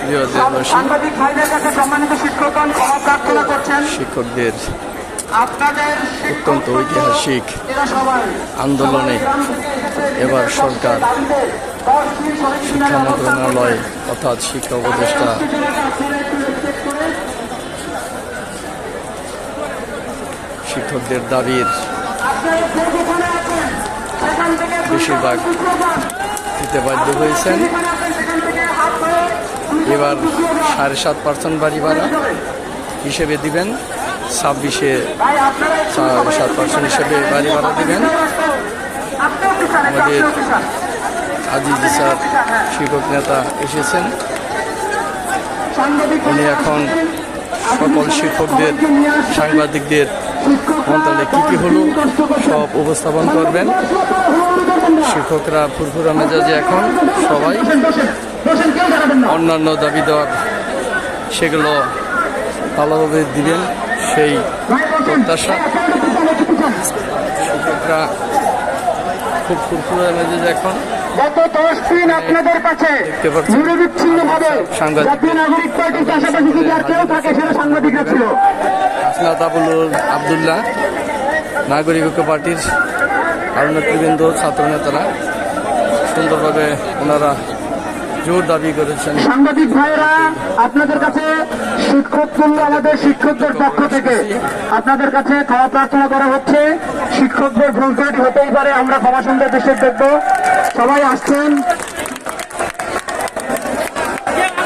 প্রিয় দেশবাসী, সাংবাদিক ভাইদের কাছে সম্মানিত শিক্ষকগণ ক্ষমা প্রার্থনা করছেন। শিক্ষকদের আপনাদের অত্যন্ত ঐতিহাসিক এরা সবাই আন্দোলনে এবার সরকার, শিক্ষা মন্ত্রণালয় অর্থাৎ শিক্ষা উপদেষ্টা শিক্ষকদের দাবির বেশিরভাগ দিতে বাধ্য হয়েছেন। এবার 7.5% বাড়ি ভাড়া হিসেবে দিবেন, 26-এ 7% হিসেবে বাড়ি ভাড়া দিবেন। আমাদের আজিজ স্যার শিক্ষক নেতা এসেছেন, উনি এখন সকল শিক্ষকদের, সাংবাদিকদের মন্ত্রণালয়ে কী হলো সব উপস্থাপন করবেন। শিক্ষকরা ফুরফুরা মেজাজে এখন সবাই অন্যান্য দাবি দেওয়ার সেগুলো ভালোভাবে দিবেন সেই প্রত্যাশা। শিক্ষকরা খুব ফুরফুরা মেজাজে এখন গত 10 দিন আপনাদের কাছে নিরবিচ্ছিন্নভাবে জাতীয় নাগরিক পার্টির পাশাপাশি যদি আর কেউ থাকে সেটা সাংবাদিকরা ছিল। হাসনাত আবদুল্লাহ, নাগরিক ঐক্য পার্টির আরো নেতৃবৃন্দ, ছাত্র নেতারা সুন্দরভাবে ওনারা জোর দাবি করেছেন। সাংবাদিক ভাইরা আপনাদের কাছে শিক্ষক তুল্য আমাদের শিক্ষকদের পক্ষ থেকে আপনাদের কাছে ক্ষমা প্রার্থনা করা হচ্ছে। শিক্ষকদের ভুল ত্রুটি হতেই পারে, আমরা ক্ষমা সুন্দর দৃষ্টিতে দেখব। সবাই আসছেন।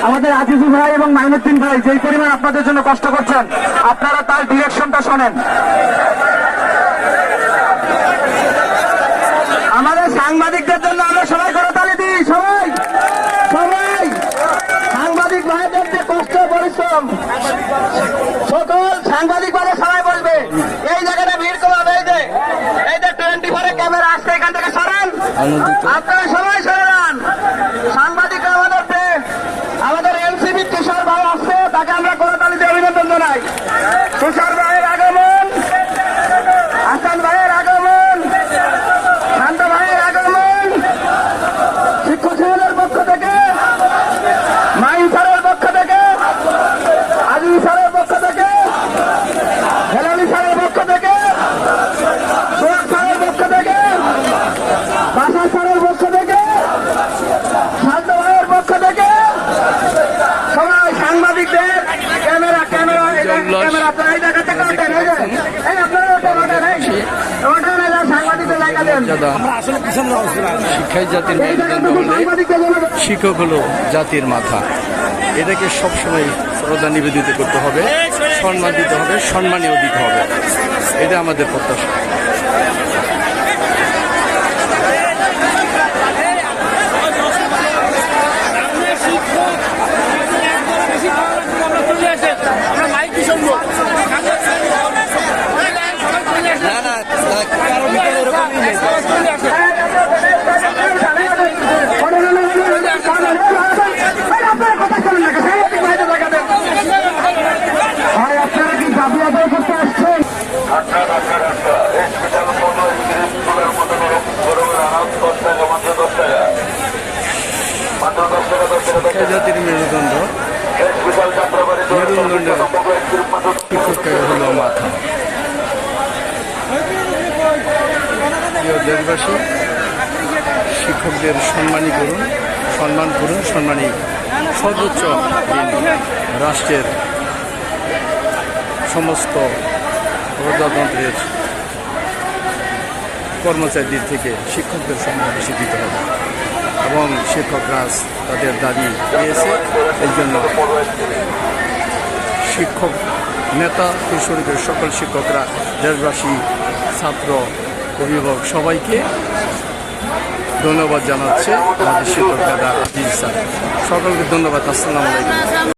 আমাদের আজিজু ভাই এবং মাইনুদ্দিন ভাই যেই পরিমাণ আপনাদের জন্য কষ্ট করছেন, আপনারা তার ডিরেকশনটা শোনেন। আমাদের সাংবাদিকদের জন্য আমরা সবাই করতালি দিই। সবাই সবাই সাংবাদিক ভাইদের যে কষ্ট পরিশ্রম, সকল সাংবাদিক ভাই সবাই বলবে এই জায়গাটা ভিড় কমাবে। এই যে 24 ক্যামেরা আসছে, এখান থেকে সরান, আপনারা সবাই সরে যান। সাংবাদিকরা আমাদের এনসিবি তুষার ভাই আসছে, তাকে আমরা করতালি দিয়ে অভিনন্দন জানাই। তুষার ভাইয়ের আগমন, হাসান ভাইয়ের আগমন, শান্ত ভাইয়ের আগমন, শিক্ষক সমাজের পক্ষ থেকে, মাইন স্যারের পক্ষ থেকে, আজিজ স্যারের পক্ষ থেকে, হেলালি স্যারের পক্ষ থেকে, সোহাগ স্যারের পক্ষ থেকে, বাসা স্যারের পক্ষ থেকে, শান্ত ভাইয়ের পক্ষ থেকে সবাই সাংবাদিকদের ক্যামেরা ক্যামেরা ক্যামেরা আপনারা এই দেখাতে পারবেন। এই আপনারা সাংবাদিকদের জায়গা দেন। শিক্ষাই জাতির মেরুদণ্ড হলে শিক্ষক হলো জাতির মাথা। এটাকে সবসময় শ্রদ্ধা নিবেদিত করতে হবে, সম্মান দিতে হবে, সম্মানীয় দিতে হবে। এটা আমাদের প্রত্যাশা। শিক্ষা জাতির মেরুদণ্ড, মেরুদণ্ডের শিক্ষকের হলো মাথা। প্রিয় দেশবাসী, শিক্ষকদের সম্মানী করুন, সম্মান করুন। সম্মানী সর্বোচ্চ রাষ্ট্রের সমস্ত প্রজাতন্ত্রের কর্মচারীদের থেকে শিক্ষকদের সম্মান বেশি দিতে হবে এবং শিক্ষকরা তাদের দাবি পেয়েছে। এই জন্য শিক্ষক নেতা শরীরের সকল শিক্ষকরা, দেশবাসী, ছাত্র, অভিভাবক সবাইকে ধন্যবাদ জানাচ্ছে। আমাদের শিক্ষক দাদা আজিজ স্যার, সকলকে ধন্যবাদ। আসসালামু আলাইকুম।